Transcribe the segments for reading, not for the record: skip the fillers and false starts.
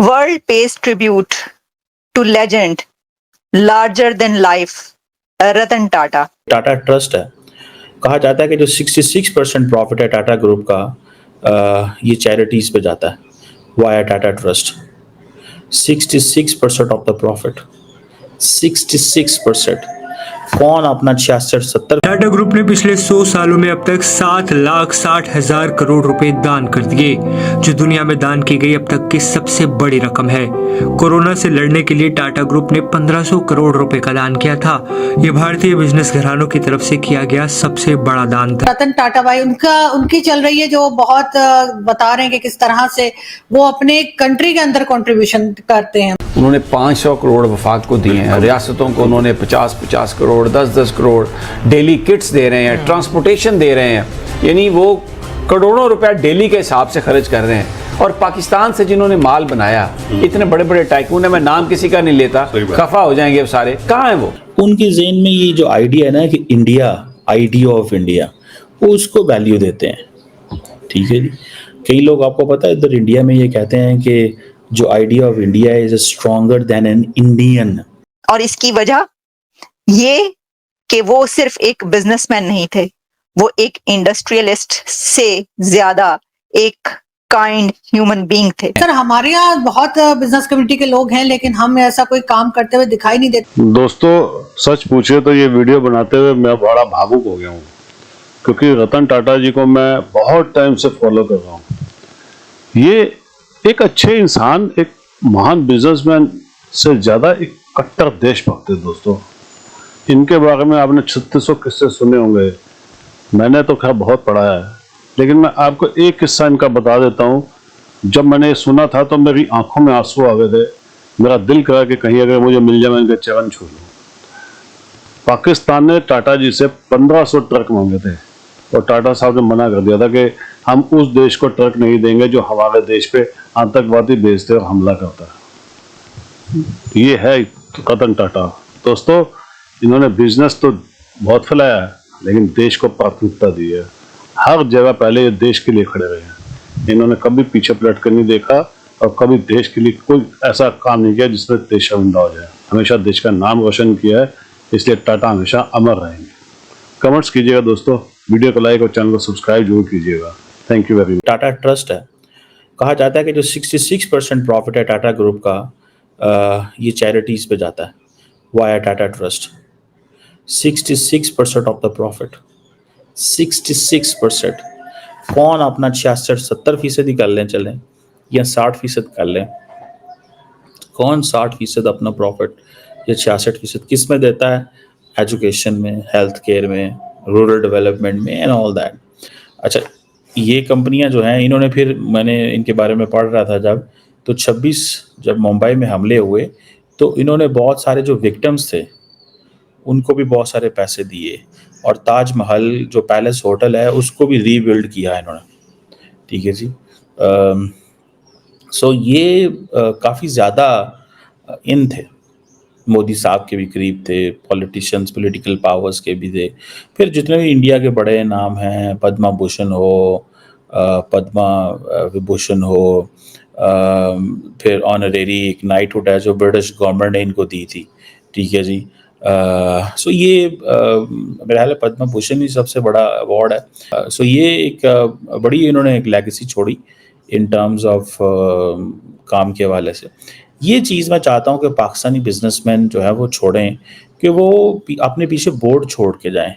World pays tribute to legend larger than life Ratan Tata. Tata trust है। कहा जाता है कि जो 66% प्रॉफिट है टाटा ग्रुप का ये चैरिटीज पे जाता है via Tata trust. 66% of the profit, 66%। कौन अपना 66-70। टाटा ग्रुप ने पिछले 100 सालों में अब तक 7,60,000 करोड़ रुपए दान कर दिए, जो दुनिया में दान की गई अब तक की सबसे बड़ी रकम है। कोरोना से लड़ने के लिए टाटा ग्रुप ने 1500 करोड़ रुपए का दान किया था। ये भारतीय बिजनेस घरानों की तरफ से किया गया सबसे बड़ा दान था। रतन टाटा भाई उनकी चल रही है, जो बहुत बता रहे हैं कि किस तरह से वो अपने कंट्री के अंदर कंट्रीब्यूशन करते हैं। उन्होंने 500 करोड़ वफाक को दिए हैं, रियासतों को उन्होंने 50-50 करोड़, 10-10 करोड़ डेली किट्स दे रहे हैं, ट्रांसपोर्टेशन दे रहे हैं, यानी वो करोड़ों रुपया डेली के हिसाब से खर्च कर रहे हैं। और पाकिस्तान से जिन्होंने माल बनाया, इतने बड़े बड़े टाइकून है, मैं नाम किसी का नहीं लेता, खफा हो जाएंगे वो सारे, कहाँ है वो? उनके ज़हन में ये जो आइडिया है ना कि इंडिया, आइडिया ऑफ इंडिया, वो उसको वैल्यू देते हैं। ठीक है जी। कई लोग, आपको पता है, इधर इंडिया में ये कहते हैं कि जो idea of India is stronger than an Indian. और इसकी वजह ये कि वो सिर्फ एक बिजनेसमैन नहीं थे, वो एक इंडस्ट्रियलिस्ट से ज्यादा एक काइंड ह्यूमन बीइंग थे। सर, हमारे यहाँ बहुत बिजनेस कम्युनिटी के लोग हैं, लेकिन हम ऐसा कोई काम करते हुए दिखाई नहीं देते। दोस्तों, सच पूछे तो ये वीडियो बनाते हुए मैं बड़ा भावुक हो गया हूँ, क्योंकि रतन टाटा जी को मैं बहुत टाइम से फॉलो कर रहा हूँ। ये एक अच्छे इंसान, एक महान बिजनेसमैन से ज्यादा एक कट्टर देशभक्त है। दोस्तों, इनके बारे में आपने 3600 किस्से सुने होंगे, मैंने तो खैर बहुत पढ़ा है, लेकिन मैं आपको एक किस्सा इनका बता देता हूँ। जब मैंने ये सुना था तो मेरी आंखों में आंसू आ गए थे, मेरा दिल करा कि कहीं अगर मुझे मिल जाए मैं इनके चरण छू लूँ। पाकिस्तान ने टाटा जी से 1500 ट्रक मांगे थे और टाटा साहब ने मना कर दिया था कि हम उस देश को ट्रक नहीं देंगे जो हमारे देश पे आतंकवादी भेजते और हमला करता है। ये है रतन टाटा। दोस्तों, इन्होंने बिजनेस तो बहुत फैलाया है, लेकिन देश को प्राथमिकता दी है। हर जगह पहले ये देश के लिए खड़े रहे हैं। इन्होंने कभी पीछे पलट कर नहीं देखा और कभी देश के लिए कोई ऐसा काम नहीं किया जिससे देश शर्मिंदा हो जाए। हमेशा देश का नाम रोशन किया है, इसलिए टाटा हमेशा अमर रहेंगे। कमेंट्स कीजिएगा दोस्तों, वीडियो को लाइक और चैनल को सब्सक्राइब जरूर कीजिएगा। Thank you very much. Tata trust है। कहा जाता है कि जो 66% प्रॉफिट है टाटा ग्रुप का ये चैरिटीज पे जाता है via Tata trust. 66% of the profit, 66%। कौन अपना 66-70% कर लें चलें या 60% कर लें, कौन 60% अपना प्रॉफिट या 66% किस में देता है? एजुकेशन में, हेल्थ केयर में, रूरल डेवलपमेंट में एंड ऑल दैट। अच्छा, ये कंपनियां जो हैं, इन्होंने फिर, मैंने इनके बारे में पढ़ रहा था जब 26 जब मुंबई में हमले हुए तो इन्होंने बहुत सारे जो विक्टिम्स थे उनको भी बहुत सारे पैसे दिए और ताजमहल जो पैलेस होटल है उसको भी रीबिल्ड किया इन्होंने। ठीक है जी। सो ये काफ़ी ज़्यादा इन थे, मोदी साहब के भी करीब थे, पॉलिटिशियंस, पॉलिटिकल पावर्स के भी थे। फिर जितने भी इंडिया के बड़े नाम हैं, पद्मा भूषण हो, पद्मा विभूषण हो, फिर ऑनरेरी एक नाइटहुड है जो ब्रिटिश गवर्नमेंट ने इनको दी थी। ठीक है जी। सो ये मेरा ख्याल है पद्मा भूषण ही सबसे बड़ा अवार्ड है। सो ये एक बड़ी इन्होंने एक लेगेसी छोड़ी इन टर्म्स ऑफ काम के हवाले से। ये चीज़ मैं चाहता हूँ कि पाकिस्तानी बिजनेसमैन जो है वो छोड़ें, कि वो अपने पीछे बोर्ड छोड़ के जाएं,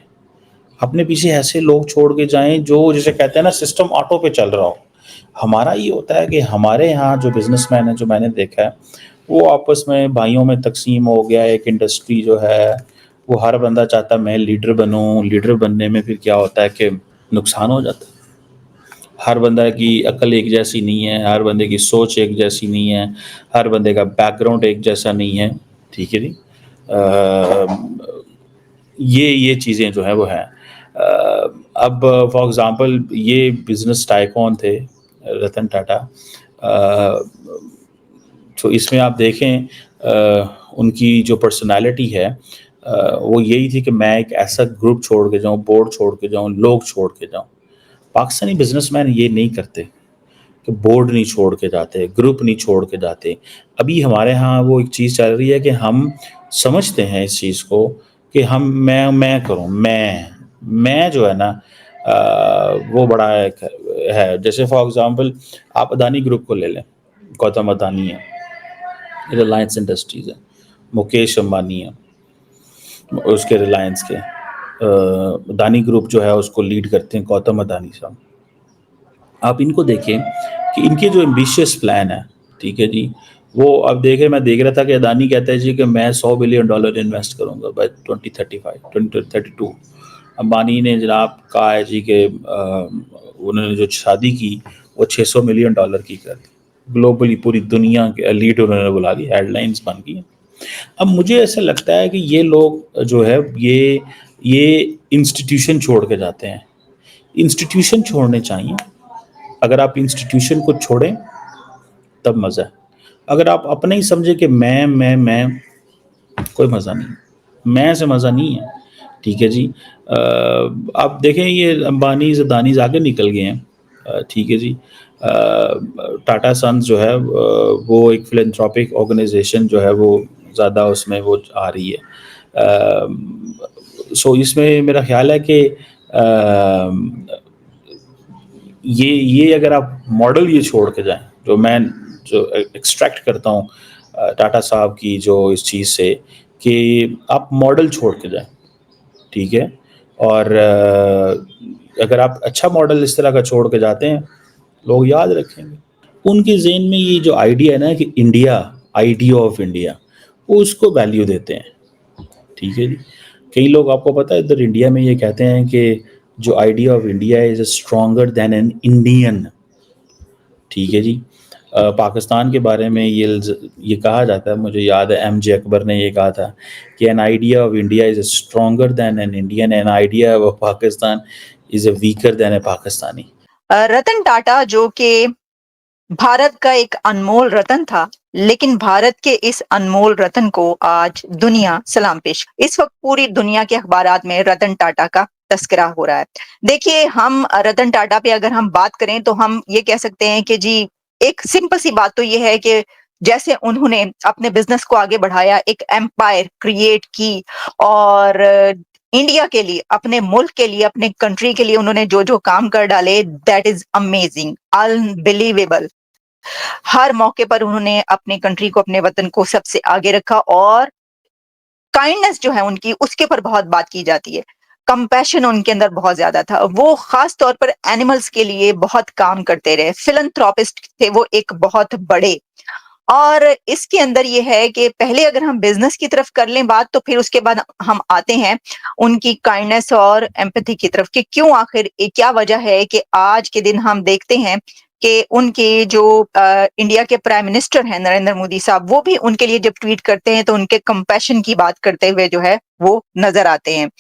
अपने पीछे ऐसे लोग छोड़ के जाएं जो, जैसे कहते हैं ना, सिस्टम ऑटो पे चल रहा हो। हमारा ये होता है कि हमारे यहाँ जो बिजनेसमैन है, जो मैंने देखा है, वो आपस में भाइयों में तकसीम हो गया। एक इंडस्ट्री जो है वो हर बंदा चाहता है मैं लीडर बनूं। लीडर बनने में फिर क्या होता है कि नुकसान हो जाता है। हर बंदा की अकल एक जैसी नहीं है, हर बंदे की सोच एक जैसी नहीं है, हर बंदे का बैकग्राउंड एक जैसा नहीं है। ठीक है जी। ये चीज़ें जो है वो हैं। अब फॉर एग्ज़ाम्पल ये बिज़नेस टाइकॉन थे रतन टाटा। तो इसमें आप देखें उनकी जो पर्सनालिटी है वो यही थी कि मैं एक ऐसा ग्रुप छोड़ के जाऊँ, बोर्ड छोड़ के जाऊँ, लोग छोड़ के जाऊँ। पाकिस्तानी बिजनेसमैन ये नहीं करते कि बोर्ड नहीं छोड़ के जाते, ग्रुप नहीं छोड़ के जाते। अभी हमारे यहाँ वो एक चीज़ चल रही है कि हम समझते हैं इस चीज़ को कि हम मैं करूँ, मैं जो है ना वो बड़ा एक है। जैसे फॉर एग्ज़ाम्पल आप अदानी ग्रुप को ले लें, गौतम अदानी है, रिलायंस इंडस्ट्रीज़ है, मुकेश अंबानी है, उसके रिलायंस के अदानी ग्रुप जो है उसको लीड करते हैं गौतम अदानी साहब। आप इनको देखें कि इनके जो एम्बिशियस प्लान है, ठीक है जी, वो अब देखें, मैं देख रहा था कि अदानी कहता है जी कि मैं $100 बिलियन इन्वेस्ट करूंगा बाय 2035 2032। अंबानी ने जनाब कहा है जी कि उन्होंने जो शादी की वो $600 मिलियन की कर दी, ग्लोबली पूरी दुनिया के लीड उन्होंने बुला दी, हेडलाइंस बन गई। अब मुझे ऐसा लगता है कि ये लोग जो है ये इंस्टीट्यूशन छोड़ के जाते हैं। इंस्टीट्यूशन छोड़ने चाहिए। अगर आप इंस्टीट्यूशन को छोड़ें तब मज़ा है। अगर आप अपना ही समझे कि मैं, कोई मज़ा नहीं, मैं से मज़ा नहीं है, ठीक है जी। आप देखें ये अंबानीज़ अदानीज़ आगे निकल गए हैं, ठीक है जी। टाटा सन्स जो है वो एक फिलैंथ्रोपिक ऑर्गेनाइजेशन जो है वो ज़्यादा उसमें वो आ रही है। सो इसमें मेरा ख्याल है कि ये अगर आप मॉडल ये छोड़ के जाएं, जो एक्सट्रैक्ट करता हूँ टाटा साहब की जो इस चीज़ से, कि आप मॉडल छोड़ के जाएं, ठीक है। और अगर आप अच्छा मॉडल इस तरह का छोड़ के जाते हैं, लोग याद रखेंगे। उनके ज़हन में ये जो आइडिया है ना कि इंडिया, आइडिया ऑफ इंडिया, वो उसको वैल्यू देते हैं, ठीक है जी। कई लोग, आपको पता है, इधर इंडिया में ये कहते हैं कि जो idea of India is stronger than an Indian, ठीक है जी। पाकिस्तान के बारे में ये कहा जाता है, मुझे याद है एम जे अकबर ने ये कहा था कि an idea of India is stronger than an Indian, an idea of Pakistan is weaker than a Pakistani. Ratan Tata जो कि भारत का एक अनमोल रतन था, लेकिन भारत के इस अनमोल रतन को आज दुनिया सलाम पेश, इस वक्त पूरी दुनिया के अखबारात में रतन टाटा का तस्करा हो रहा है। देखिए, हम रतन टाटा पे अगर हम बात करें तो हम ये कह सकते हैं कि जी, एक सिंपल सी बात तो ये है कि जैसे उन्होंने अपने बिजनेस को आगे बढ़ाया, एक एम्पायर क्रिएट की, और इंडिया के लिए, अपने मुल्क के लिए, अपने कंट्री के लिए उन्होंने जो जो काम कर डाले, दैट इज अमेजिंग, अनबिलीवेबल। हर मौके पर उन्होंने अपने कंट्री को, अपने वतन को सबसे आगे रखा, और काइंडनेस जो है उनकी, उसके पर बहुत बात की जाती है। कंपैशन उनके अंदर बहुत ज्यादा था। वो खास तौर पर एनिमल्स के लिए बहुत काम करते रहे, फिलंथ्रोपिस्ट थे वो एक बहुत बड़े। और इसके अंदर ये है कि पहले अगर हम बिजनेस की तरफ कर लें बात, तो फिर उसके बाद हम आते हैं उनकी काइंडनेस और एम्पैथी की तरफ, कि क्यों, आखिर क्या वजह है कि आज के दिन हम देखते हैं कि उनके जो इंडिया के प्राइम मिनिस्टर हैं नरेंद्र मोदी साहब, वो भी उनके लिए जब ट्वीट करते हैं तो उनके कंपैशन की बात करते हुए जो है वो नजर आते हैं।